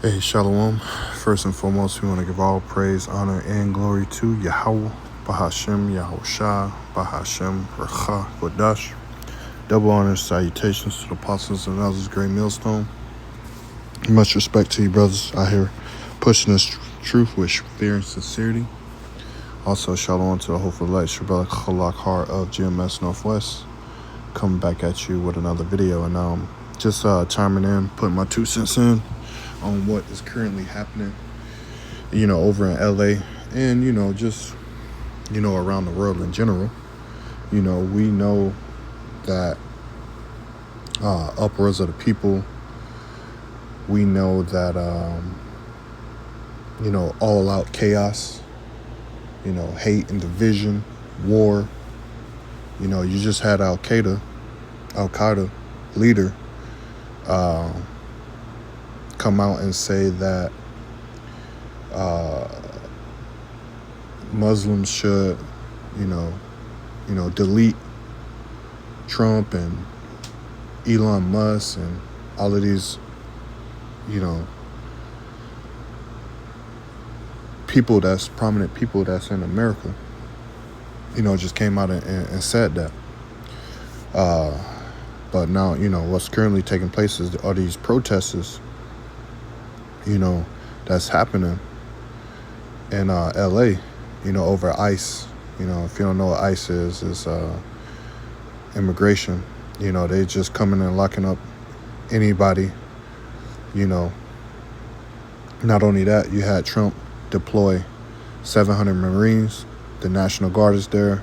Hey, Shalom. First and foremost, we want to give all praise, honor, and glory to Yahweh, Bahashem, Yahushua, Bahashem, Racha, Kodash. Double honors, salutations to the apostles and others, great millstone. Much respect to you, brothers out here pushing this truth with fear and sincerity. Also, shalom to the hopeful light, Shabbat Chalak Har of GMS Northwest. Coming back at you with another video, and just chiming in, putting my 2 cents in on what is currently happening, over in LA and, just, around the world in general. We know that Uproars of the people, we know that, all out chaos, hate and division, war. You just had Al Qaeda leader, come out and say that Muslims should, delete Trump and Elon Musk and all of these, people that's prominent people that's in America, just came out and said that. But now, what's currently taking place are these protests, that's happening in LA, over ICE. If you don't know what ICE is, it's immigration. They just coming and locking up anybody. Not only that, you had Trump deploy 700 Marines. The National Guard is there,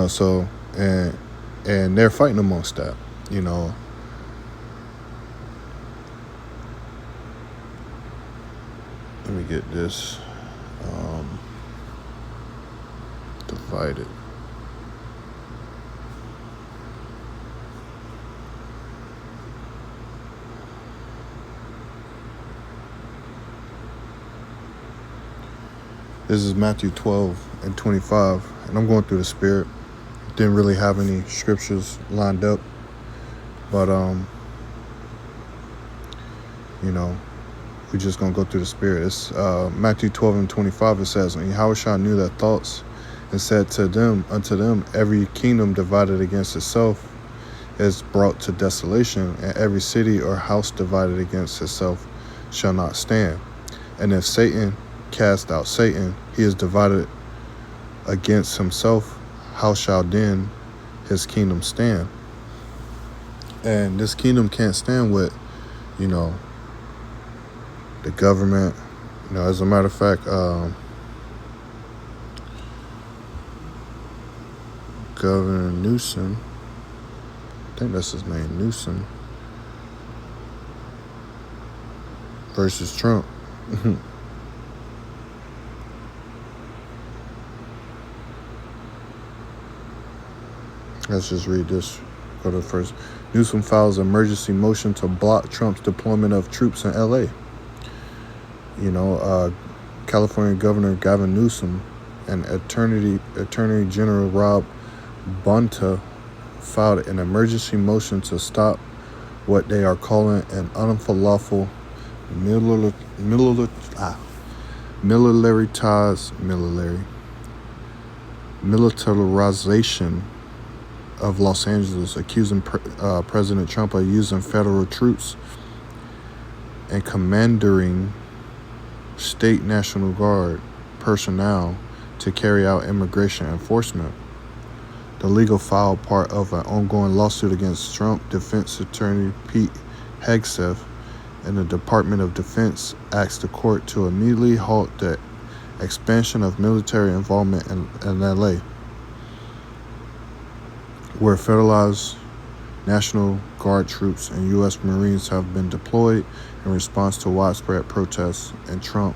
so and they're fighting amongst that, Let me get this divided. This is Matthew 12 and 25, and I'm going through the Spirit. Didn't really have any scriptures lined up, but we're just gonna go through the Spirit. It's Matthew 12 and 25. It says, "And Yahushua knew their thoughts, and said unto them, every kingdom divided against itself is brought to desolation, and every city or house divided against itself shall not stand. And if Satan cast out Satan, he is divided against himself. How shall then his kingdom stand?" And this kingdom can't stand with, the government. As a matter of fact, Governor Newsom, I think that's his name, Newsom, versus Trump. Let's just read this. Go to the first. Newsom files emergency motion to block Trump's deployment of troops in LA. California Governor Gavin Newsom and Attorney General Rob Bonta filed an emergency motion to stop what they are calling an unlawful militarization of Los Angeles, accusing President Trump of using federal troops and commanding state National Guard personnel to carry out immigration enforcement. The legal file, part of an ongoing lawsuit against Trump defense attorney Pete Hegseth, and the Department of Defense asked the court to immediately halt the expansion of military involvement in LA, where federalized National Guard troops and U.S. Marines have been deployed in response to widespread protests and the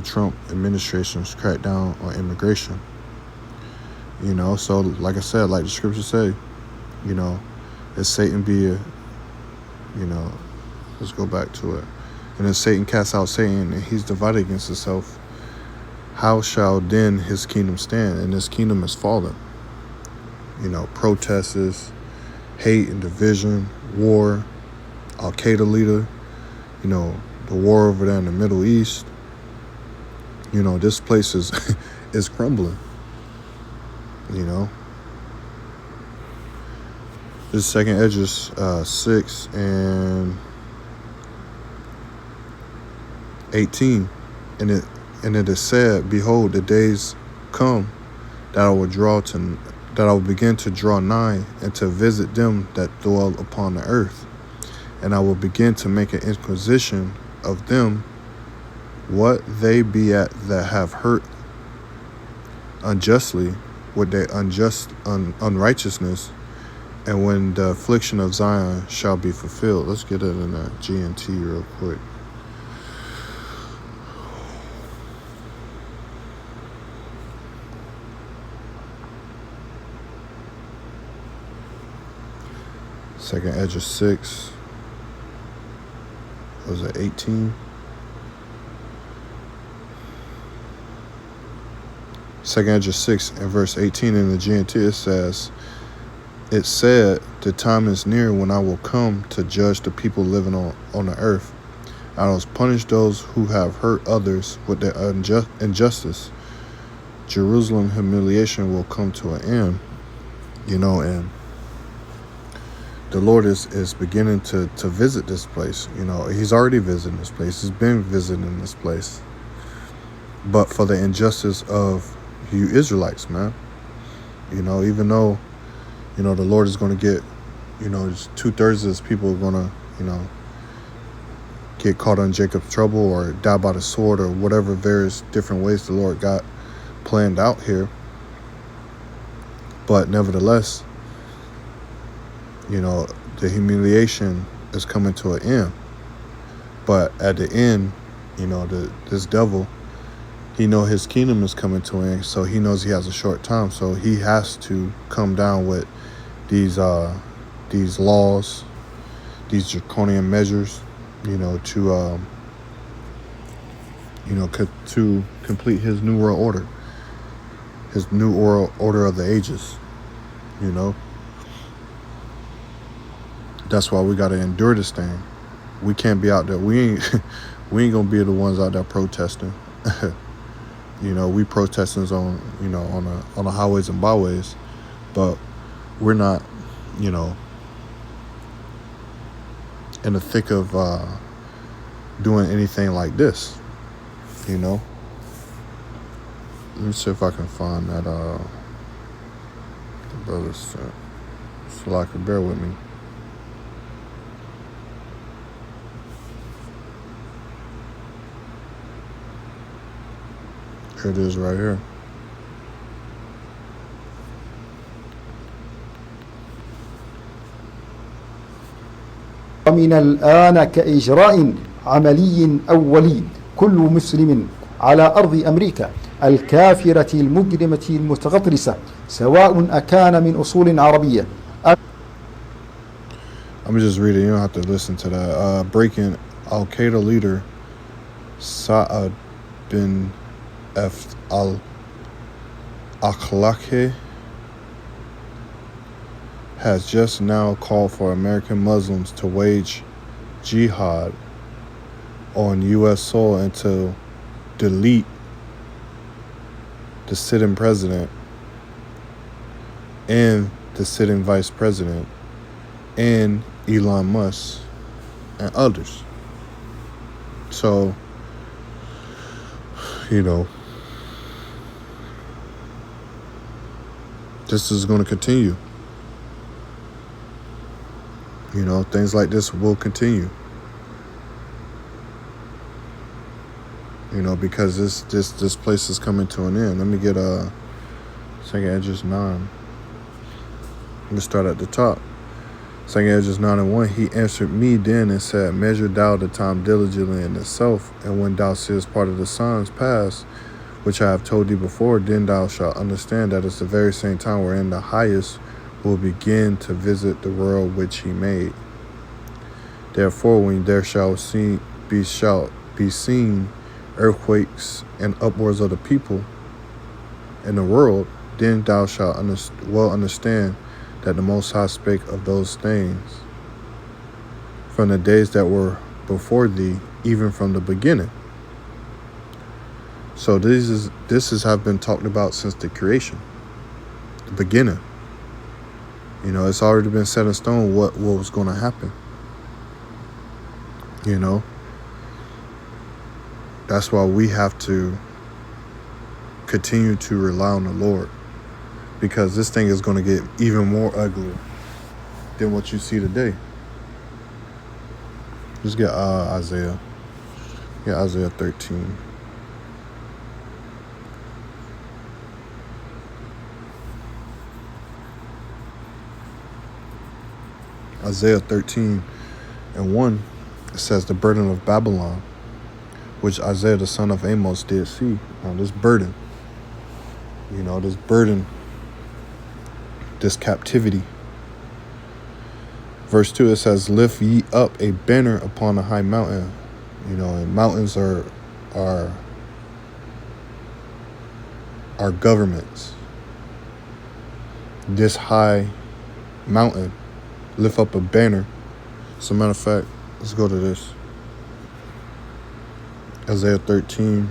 Trump administration's crackdown on immigration. So like I said, like the scriptures say, if Satan be let's go back to it. And if Satan casts out Satan and he's divided against himself, how shall then his kingdom stand? And this kingdom is fallen. Protests, hate and division, war, Al Qaeda leader, the war over there in the Middle East. You know, this place is is crumbling. You know, this second Esdras 6 and 18, and it is said, behold, the days come that I will begin to draw nigh and to visit them that dwell upon the earth, and I will begin to make an inquisition of them what they be at that have hurt unjustly with their unrighteousness, and when the affliction of Zion shall be fulfilled. Let's get it in that GNT real quick. Second Esdras 6, was it 18? Second Esdras 6 and verse 18 in the GNT, it says, it said, the time is near when I will come to judge the people living on the earth. I will punish those who have hurt others with their injustice. Jerusalem humiliation will come to an end. You know, and the Lord is beginning to visit this place. You know, he's already visiting this place. He's been visiting this place. But for the injustice of you Israelites, man. You know, even though, you know, the Lord is going to get, you know, 2/3 of his people are going to, you know, get caught in Jacob's trouble or die by the sword or whatever various different ways the Lord got planned out here. But nevertheless, you know, the humiliation is coming to an end. But at the end, you know, this devil, he know his kingdom is coming to an end, so he knows he has a short time. So he has to come down with these laws, these draconian measures, you know, to to complete his new world order, his new world order of the ages. You know, that's why we got to endure this thing. We can't be out there. We ain't gonna be the ones out there protesting. You know, we protesters on the highways and byways, but we're not, you know, in the thick of doing anything like this. You know, let me see if I can find that. The brother said, so I can bear with me. Here it is right here. ومن الآن كإجراء عملي أولي كل مسلم على أرض أمريكا الكافرة المجرمة المتغطرسة سواء أكان من أصول عربية. I'm just reading. You don't have to listen to that. Breaking: Al-Qaeda leader Sa'ad bin al-Akhlaqi has just now called for American Muslims to wage jihad on U.S. soil and to delete the sitting president and the sitting vice president and Elon Musk and others. So, you know, this is going to continue. You know, things like this will continue. You know, because this place is coming to an end. Let me get Second Esdras 9. Let me start at the top. Second Esdras 9 and 1. He answered me then and said, measure thou the time diligently in itself, and when thou seest part of the signs pass, which I have told thee before, then thou shalt understand that it's the very same time wherein the highest will begin to visit the world which he made. Therefore, when there shall be seen earthquakes and upwards of the people in the world, then thou shalt well understand that the Most High spake of those things from the days that were before thee, even from the beginning. So this is have been talked about since the creation, the beginning. You know, it's already been set in stone what was going to happen. You know, that's why we have to continue to rely on the Lord, because this thing is going to get even more ugly than what you see today. Just get Isaiah. Yeah, Isaiah 13. Isaiah 13:1, it says, the burden of Babylon, which Isaiah the son of Amos did see. Now this burden, you know, this burden, this captivity. Verse 2, it says, lift ye up a banner upon a high mountain. You know, and mountains are governments. This high mountain, lift up a banner. As a matter of fact, let's go to this. Isaiah 13.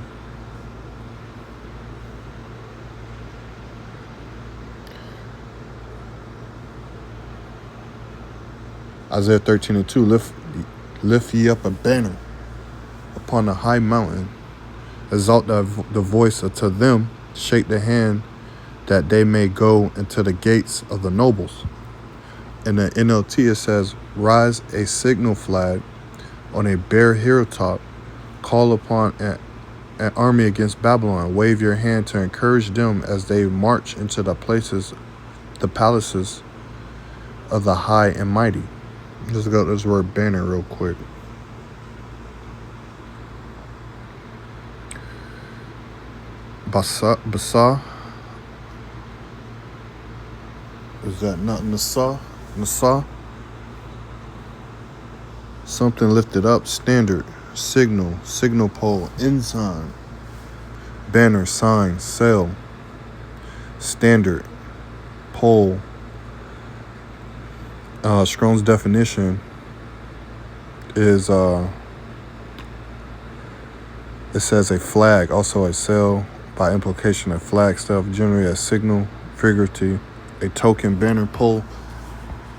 Isaiah 13:2, lift ye up a banner upon a high mountain, exalt the voice unto them, shake the hand, that they may go into the gates of the nobles. In the NLT, it says, rise a signal flag on a bare hilltop, call upon an army against Babylon, wave your hand to encourage them as they march into the palaces of the high and mighty. Let's go to this word banner real quick. Basa. Is that not Nasa? Nasa? Something lifted up, standard, signal pole, ensign, banner, sign, sail, standard, pole. Strong's definition is, it says a flag, also a sail, by implication a flag stuff, generally a signal, figurative, a token, banner, pole.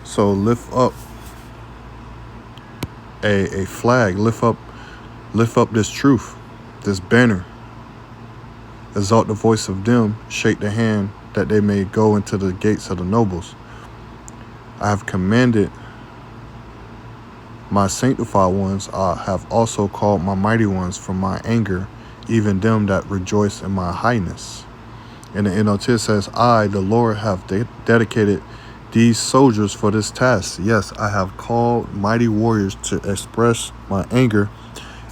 So lift up a flag, lift up this truth, this banner. Exalt the voice of them, shake the hand, that they may go into the gates of the nobles. I have commanded my sanctified ones, I have also called my mighty ones from my anger, even them that rejoice in my highness. And the NLT says, I, the Lord, have dedicated these soldiers for this task. Yes, I have called mighty warriors to express my anger,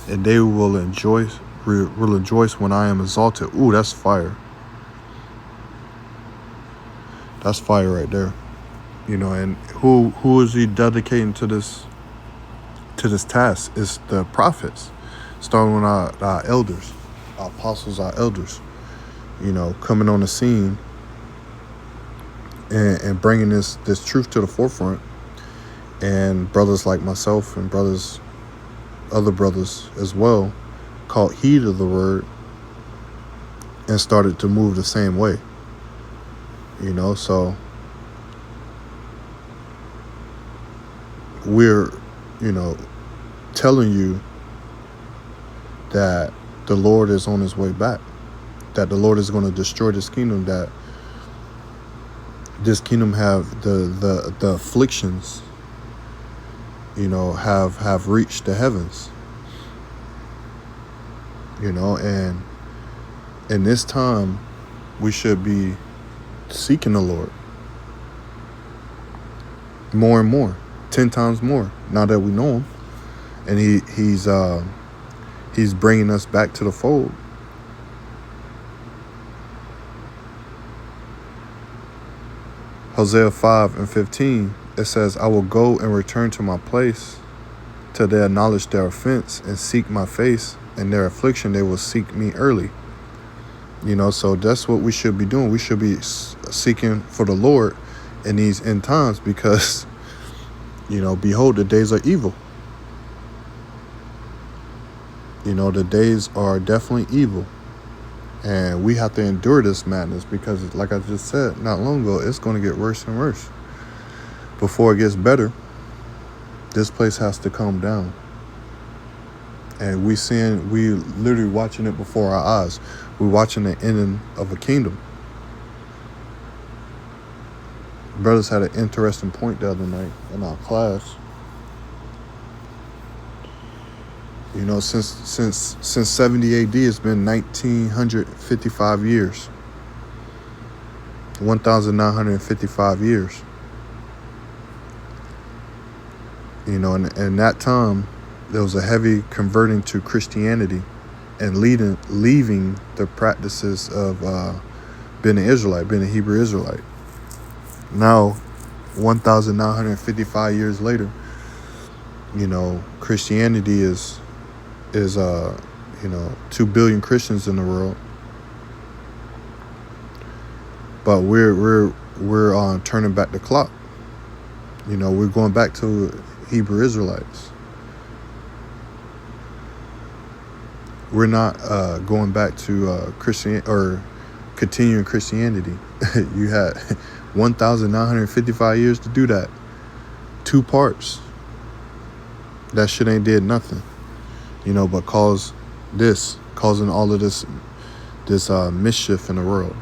and they will rejoice when I am exalted. Ooh, that's fire. That's fire right there. You know, and who is he dedicating to this task? It's the prophets, starting with our elders, our apostles, our elders, you know, coming on the scene and bringing this truth to the forefront. And brothers like myself and other brothers as well, caught heed of the word and started to move the same way. You know, so we're, you know, telling you that the Lord is on his way back, that the Lord is going to destroy this kingdom, that this kingdom have the afflictions, you know, have reached the heavens, you know, and in this time we should be seeking the Lord more and more, 10 times more, now that we know him, and he's bringing us back to the fold. Hosea 5:15, it says, I will go and return to my place till they acknowledge their offense and seek my face. In their affliction they will seek me early. You know, so that's what we should be doing. We should be seeking for the Lord in these end times, because, you know, behold, the days are evil. You know, the days are definitely evil. And we have to endure this madness because, like I just said not long ago, it's going to get worse and worse. Before it gets better, this place has to calm down. And we literally watching it before our eyes. We're watching the ending of a kingdom. Brothers had an interesting point the other night in our class. You know, since 70 AD, it's been 1955 years. 1,955 years. You know, and in that time, there was a heavy converting to Christianity and leaving the practices of being an Israelite, being a Hebrew Israelite. Now, 1,955 years later, you know, Christianity is 2 billion Christians in the world, but we're turning back the clock. You know, we're going back to Hebrew Israelites. We're not going back to Christian or continuing Christianity. You had 1,955 years to do that. 2 parts. That shit ain't did nothing. You know, but causing all of this mischief in the world.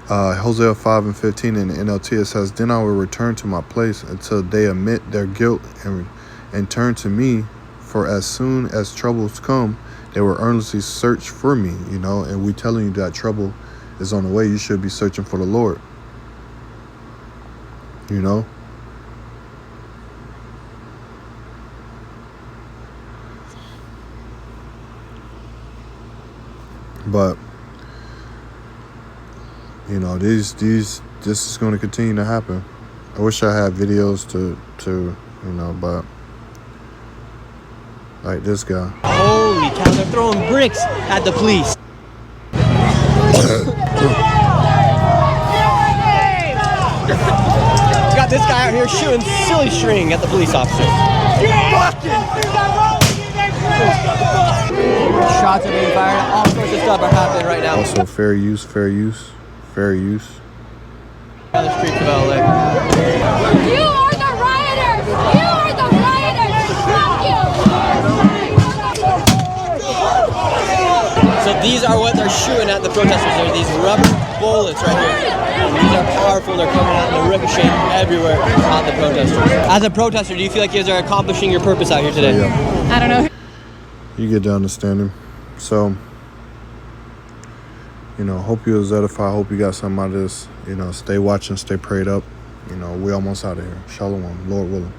Hosea 5:15 in the NLT, it says, "Then I will return to my place until they admit their guilt and turn to me. For as soon as troubles come, they will earnestly search for me." You know, and we telling you that trouble is on the way. You should be searching for the Lord. You know. But, you know, this is going to continue to happen. I wish I had videos to you know, but like this guy. Holy cow, they're throwing bricks at the police. Got this guy out here shooting silly string at the police officer. Shots are being fired. All sorts of stuff are happening right now. Also, fair use. On the streets of LA. You are the rioters! You are the rioters! Fuck you! So these are what they're shooting at the protesters. There are these rubber bullets right here. And these are powerful. They're coming out and they're ricocheting everywhere at the protesters. As a protester, do you feel like you guys are accomplishing your purpose out here today? Yeah. I don't know. You get to understand him. So, you know, hope you was edified. Hope you got something out of this. You know, stay watching, stay prayed up. You know, we almost out of here. Shalom, Lord willing.